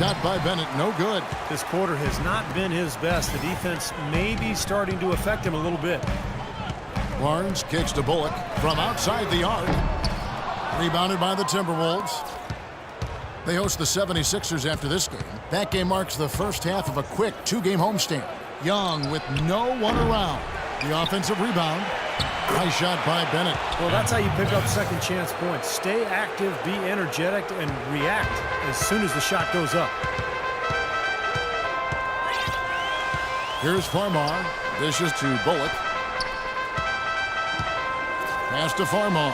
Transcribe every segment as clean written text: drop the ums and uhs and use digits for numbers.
shot by Bennett, no good. This quarter has not been his best. The defense may be starting to affect him a little bit. Barnes kicks to Bullock from outside the arc. Rebounded by the Timberwolves. They host the 76ers after this game. That game marks the first half of a quick two-game homestand. Young with no one around. The offensive rebound. Nice shot by Bennett. Well, that's how you pick up second chance points. Stay active, be energetic, and react as soon as the shot goes up. Here's Farmar. Dishes to Bullock. Pass to Farmar.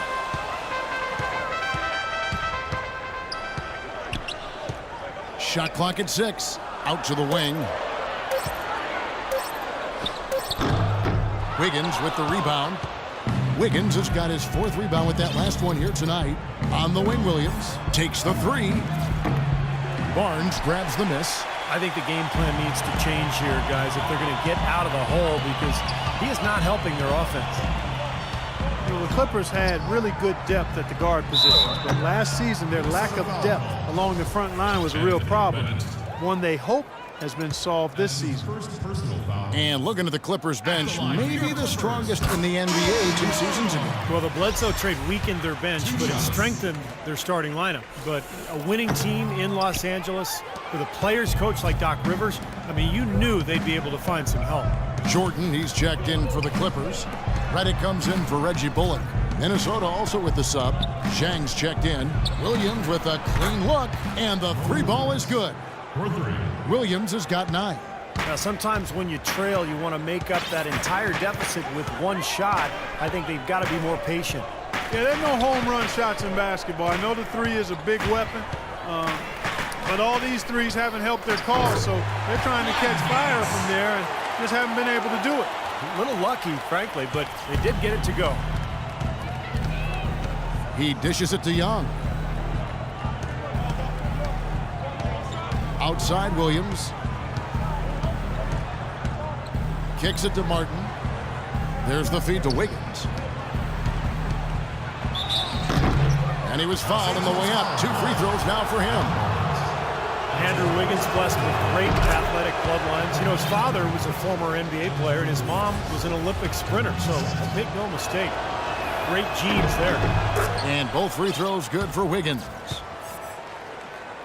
Shot clock at 6. Out to the wing. Wiggins with the rebound. Wiggins has got his 4th rebound with that last one here tonight. On the wing, Williams takes the 3. Barnes grabs the miss. I think the game plan needs to change here, guys, if they're going to get out of the hole, because he is not helping their offense. Well, the Clippers had really good depth at the guard positions, but last season their lack of depth along the front line was a real problem. One they hope has been solved this season. And looking at the Clippers bench, maybe the strongest in the NBA 2 seasons ago. Well, the Bledsoe trade weakened their bench, but it strengthened their starting lineup. But a winning team in Los Angeles with a players coach like Doc Rivers, I mean, you knew they'd be able to find some help. Jordan, he's checked in for the Clippers. Redick comes in for Reggie Bullock. Minnesota also with the sub. Zhang's checked in. Williams with a clean look, and the 3 ball is good. Williams has got 9. Now, sometimes when you trail, you want to make up that entire deficit with one shot. I think they've got to be more patient. Yeah, there's no home run shots in basketball. I know the 3 is a big weapon, but all these 3s haven't helped their cause, so they're trying to catch fire from there and just haven't been able to do it. A little lucky, frankly, but they did get it to go. He dishes it to Young. Outside Williams. Kicks it to Martin. There's the feed to Wiggins. And he was fouled on the way up. 2 free throws now for him. Andrew Wiggins blessed with great athletic bloodlines. You know, his father was a former NBA player, and his mom was an Olympic sprinter, so make no mistake. Great genes there. And both free throws good for Wiggins.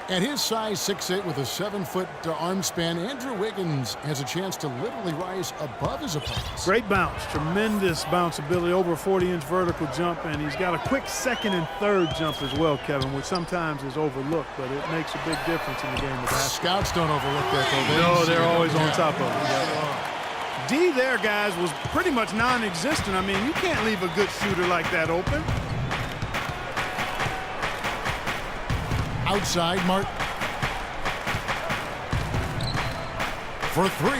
At his size 6'8" with a 7-foot arm span, Andrew Wiggins has a chance to literally rise above his opponents. Great bounce, tremendous bounce ability, over a 40-inch vertical jump, and he's got a quick 2nd and 3rd jump as well, Kevin, which sometimes is overlooked, but it makes a big difference in the game of basketball. Scouts don't overlook that, though. No, they're always on top of it. D there, guys, was pretty much non-existent. I mean, you can't leave a good shooter like that open. Outside, Martin. For 3,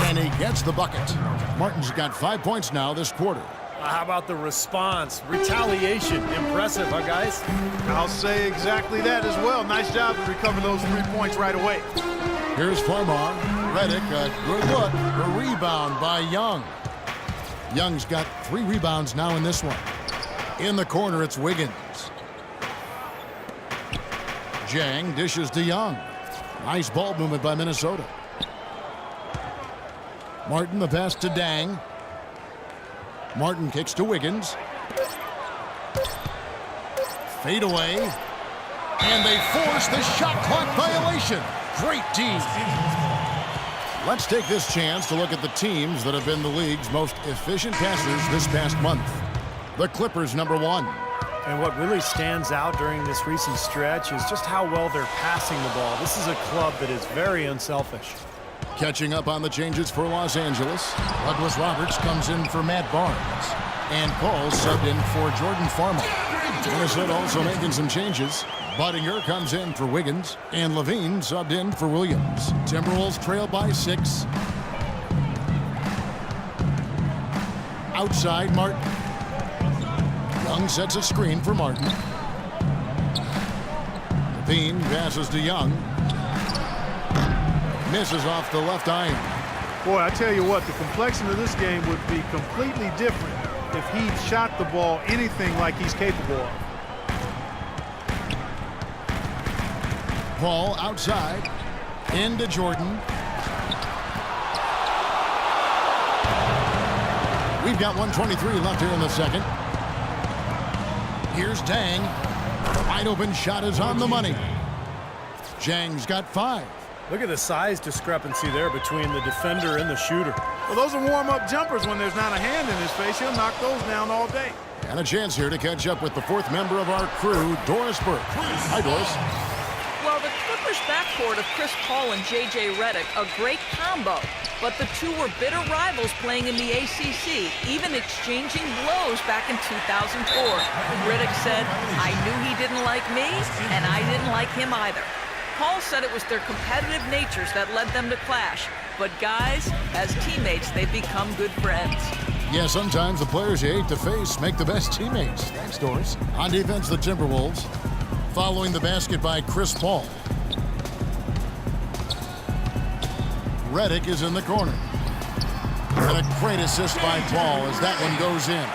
and he gets the bucket. Martin's got 5 points now this quarter. How about the response? Retaliation. Impressive, huh, guys? I'll say exactly that as well. Nice job to recover those 3 points right away. Here's Farmar. Redick, a good look. A rebound by Young. Young's got 3 rebounds now in this one. In the corner, it's Wiggins. Zhang dishes to Young. Nice ball movement by Minnesota. Martin, the pass to Dang. Martin kicks to Wiggins. Fade away. And they force the shot clock violation. Great team. Let's take this chance to look at the teams that have been the league's most efficient passers this past month. The Clippers, #1. And what really stands out during this recent stretch is just how well they're passing the ball. This is a club that is very unselfish. Catching up on the changes for Los Angeles, Douglas Roberts comes in for Matt Barnes. And Paul subbed in for Jordan Farmar. Minnesota also making some changes. Budinger comes in for Wiggins. And Levine subbed in for Williams. Timberwolves trail by 6. Outside, Martin. Young sets a screen for Martin. Levine passes to Young. Misses off the left iron. Boy, I tell you what, the complexion of this game would be completely different if he shot the ball anything like he's capable of. Paul outside. Into Jordan. We've got 1:23 left here in the second. Here's Dang. Wide open shot is on the money. Jang's got 5. Look at the size discrepancy there between the defender and the shooter. Well, those are warm-up jumpers. When there's not a hand in his face, he'll knock those down all day. And a chance here to catch up with the 4th member of our crew, Doris Burke. Hi, Doris. Well, the Clippers backcourt of Chris Paul and J.J. Redick, a great combo. But the two were bitter rivals playing in the ACC, even exchanging blows back in 2004. Redick said, "I knew he didn't like me, and I didn't like him either." Paul said it was their competitive natures that led them to clash. But guys, as teammates, they've become good friends. Yeah, sometimes the players you hate to face make the best teammates. Thanks, Doris. On defense, the Timberwolves. Following the basket by Chris Paul. Redick is in the corner. And a great assist by Paul as that one goes in.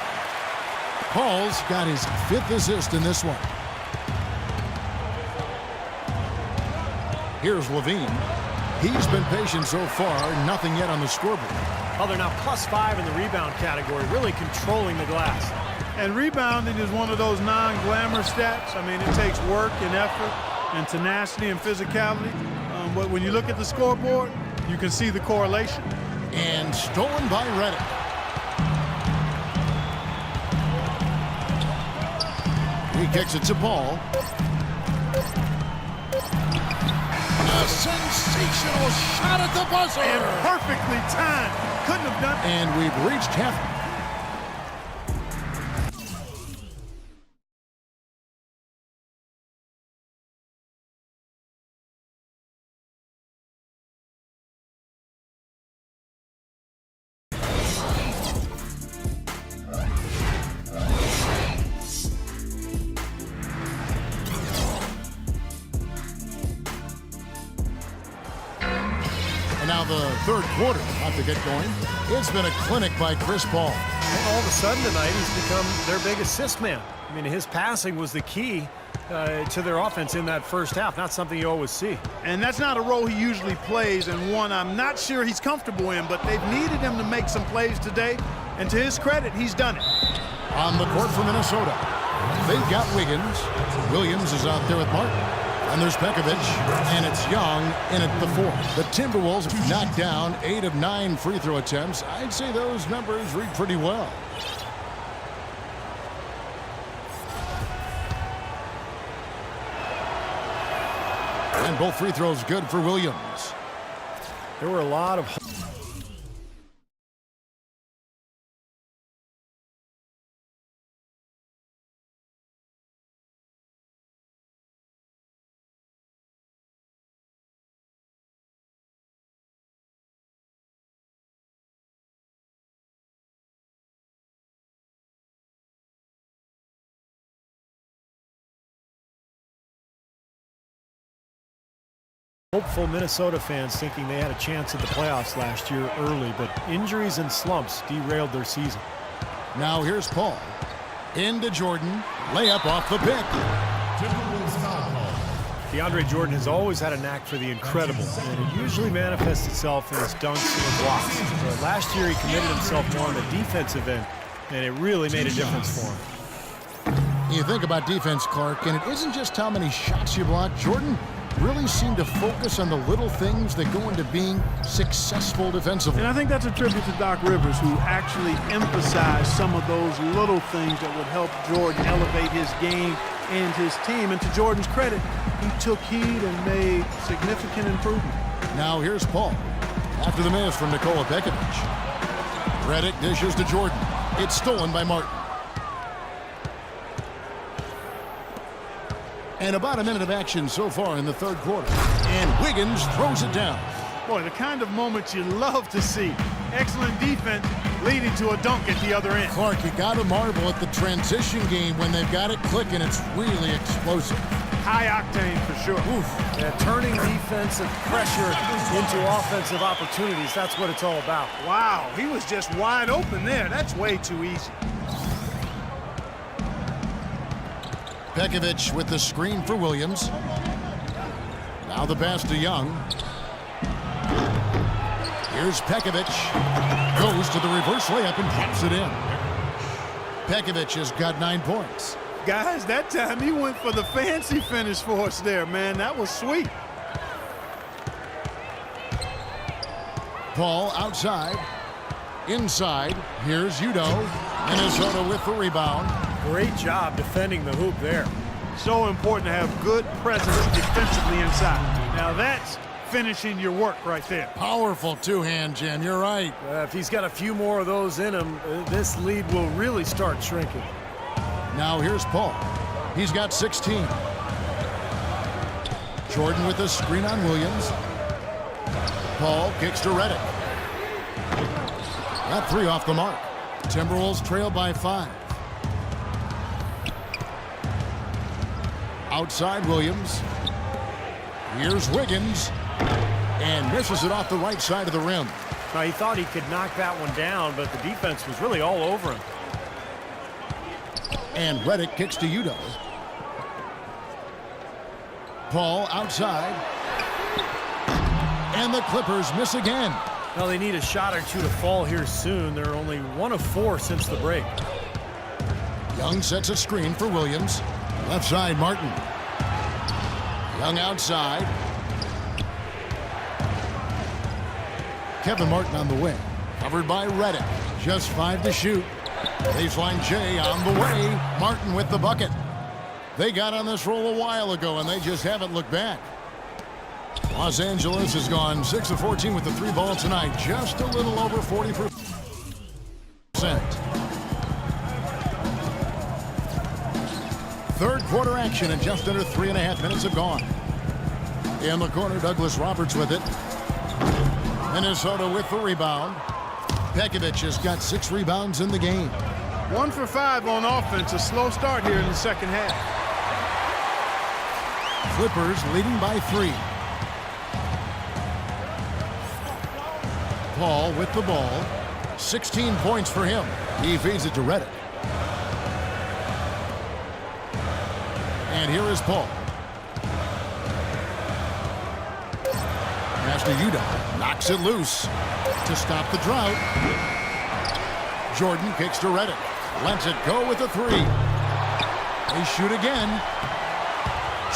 Paul's got his 5th assist in this one. Here's Levine. He's been patient so far, nothing yet on the scoreboard. Oh, they're now +5 in the rebound category, really controlling the glass. And rebounding is one of those non-glamour stats. I mean, it takes work and effort and tenacity and physicality. But when you look at the scoreboard, you can see the correlation. And stolen by Redick. He kicks it to Paul. A sensational shot at the buzzer. And perfectly timed. Couldn't have done. And we've reached half. And now the 3rd quarter about to get going. It's been a clinic by Chris Paul. And all of a sudden tonight, he's become their big assist man. I mean, his passing was the key to their offense in that first half. Not something you always see. And that's not a role he usually plays, and one I'm not sure he's comfortable in, but they've needed him to make some plays today, and to his credit, he's done it. On the court for Minnesota, they've got Wiggins. Williams is out there with Martin. And there's Pekovic, and it's Young in at the 4th. The Timberwolves have knocked down 8 of 9 free throw attempts. I'd say those numbers read pretty well. And both free throws good for Williams. There were a lot of... hopeful Minnesota fans thinking they had a chance at the playoffs last year early, but injuries and slumps derailed their season. Now here's Paul. Into Jordan. Layup off the pick. DeAndre Jordan has always had a knack for the incredible, and it usually manifests itself in his dunks and blocks. But last year he committed himself more on the defensive end, and it really made a difference for him. You think about defense, Clark, and it isn't just how many shots you block. Jordan really seemed to focus on the little things that go into being successful defensively. And I think that's a tribute to Doc Rivers, who actually emphasized some of those little things that would help Jordan elevate his game and his team. And to Jordan's credit, he took heed and made significant improvement. Now here's Paul. After the miss from Nikola Pekovic. Redick dishes to Jordan. It's stolen by Martin. And about a minute of action so far in the 3rd quarter. And Wiggins throws it down. Boy, the kind of moments you love to see. Excellent defense leading to a dunk at the other end. Clark, you got to marvel at the transition game when they've got it clicking. It's really explosive. High octane for sure. Oof. Yeah, turning defensive pressure into offensive opportunities. That's what it's all about. Wow, he was just wide open there. That's way too easy. Pekovic with the screen for Williams. Now the pass to Young. Here's Pekovic. Goes to the reverse layup and drops it in. Pekovic has got 9 points. Guys, that time he went for the fancy finish for us there, man. That was sweet. Paul outside. Inside. Here's Udo. Minnesota with the rebound. Great job defending the hoop there. So important to have good presence defensively inside. Now that's finishing your work right there. Powerful two-hand jam. You're right. If he's got a few more of those in him, this lead will really start shrinking. Now here's Paul. He's got 16. Jordan with a screen on Williams. Paul kicks to Redick. Got 3 off the mark. Timberwolves trail by 5. Outside Williams. Here's Wiggins. And misses it off the right side of the rim. Now, he thought he could knock that one down, but the defense was really all over him. And Redick kicks to Udo. Paul outside. And the Clippers miss again. Well, they need a shot or two to fall here soon. They're only 1 of 4 since the break. Young sets a screen for Williams. Left side, Martin. Young outside. Kevin Martin on the wing. Covered by Redick. Just 5 to shoot. Baseline J on the way. Martin with the bucket. They got on this roll a while ago, and they just haven't looked back. Los Angeles has gone 6 of 14 with the 3 ball tonight. Just a little over 40%. Third quarter action, and just under 3.5 minutes have gone. In the corner, Douglas Roberts with it. Minnesota with the rebound. Pekovic has got 6 rebounds in the game. 1 for 5 on offense. A slow start here in the second half. Clippers leading by 3. Paul with the ball. 16 points for him. He feeds it to Redick. And here is Paul. Pass to Udo. Knocks it loose to stop the drought. Jordan kicks to Redick. Lets it go with a 3. They shoot again.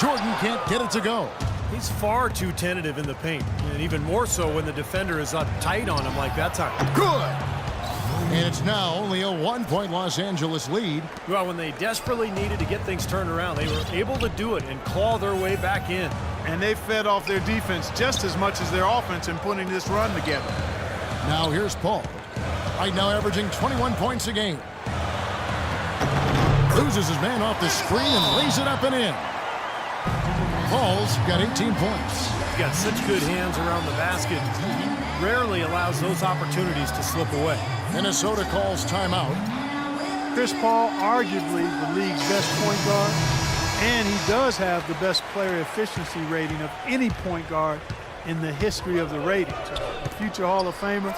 Jordan can't get it to go. He's far too tentative in the paint, and even more so when the defender is up tight on him like that time. Good! And it's now only a 1-point Los Angeles lead. Well, when they desperately needed to get things turned around, they were able to do it and claw their way back in. And they fed off their defense just as much as their offense in putting this run together. Now here's Paul. Right now averaging 21 points a game. Loses his man off the screen and lays it up and in. Paul's got 18 points. He's got such good hands around the basket. He rarely allows those opportunities to slip away. Minnesota calls timeout. Chris Paul, arguably the league's best point guard, and he does have the best player efficiency rating of any point guard in the history of the ratings. A future Hall of Famer.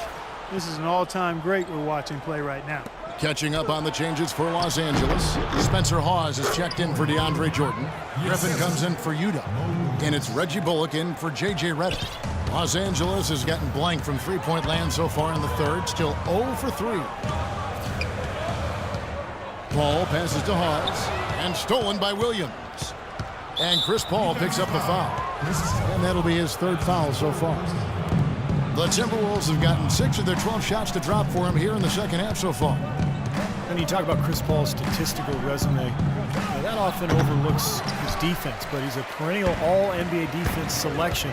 This is an all-time great we're watching play right now. Catching up on the changes for Los Angeles. Spencer Hawes is checked in for DeAndre Jordan. Griffin comes in for Udo. And it's Reggie Bullock in for J.J. Redick. Los Angeles has gotten blank from three-point land so far in the third. Still 0 for 3. Paul passes to Hawes. And stolen by Williams. And Chris Paul picks up the foul. And that'll be his 3rd foul so far. The Timberwolves have gotten 6 of their 12 shots to drop for him here in the second half so far. And you talk about Chris Paul's statistical resume. Now, that often overlooks his defense, but he's a perennial all-NBA defense selection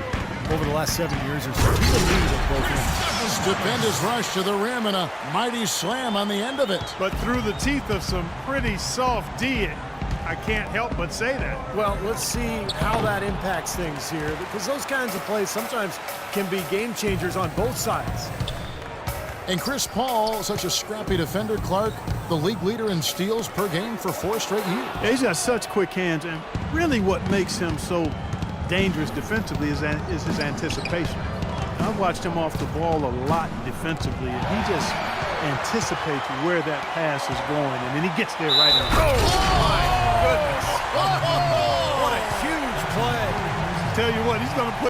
over the last 7 years or so. He's a lead at both ends. Stupendous rush to the rim and a mighty slam on the end of it. But through the teeth of some pretty soft D, I can't help but say that. Well, let's see how that impacts things here, because those kinds of plays sometimes can be game changers on both sides. And Chris Paul, such a scrappy defender, Clark, the league leader in steals per game for 4 straight years. Yeah, he's got such quick hands, and really what makes him so dangerous defensively is his anticipation. I've watched him off the ball a lot defensively, and he just anticipates where that pass is going, and then he gets there right in. Oh, my goodness. What a huge play. tell you what, he's going to put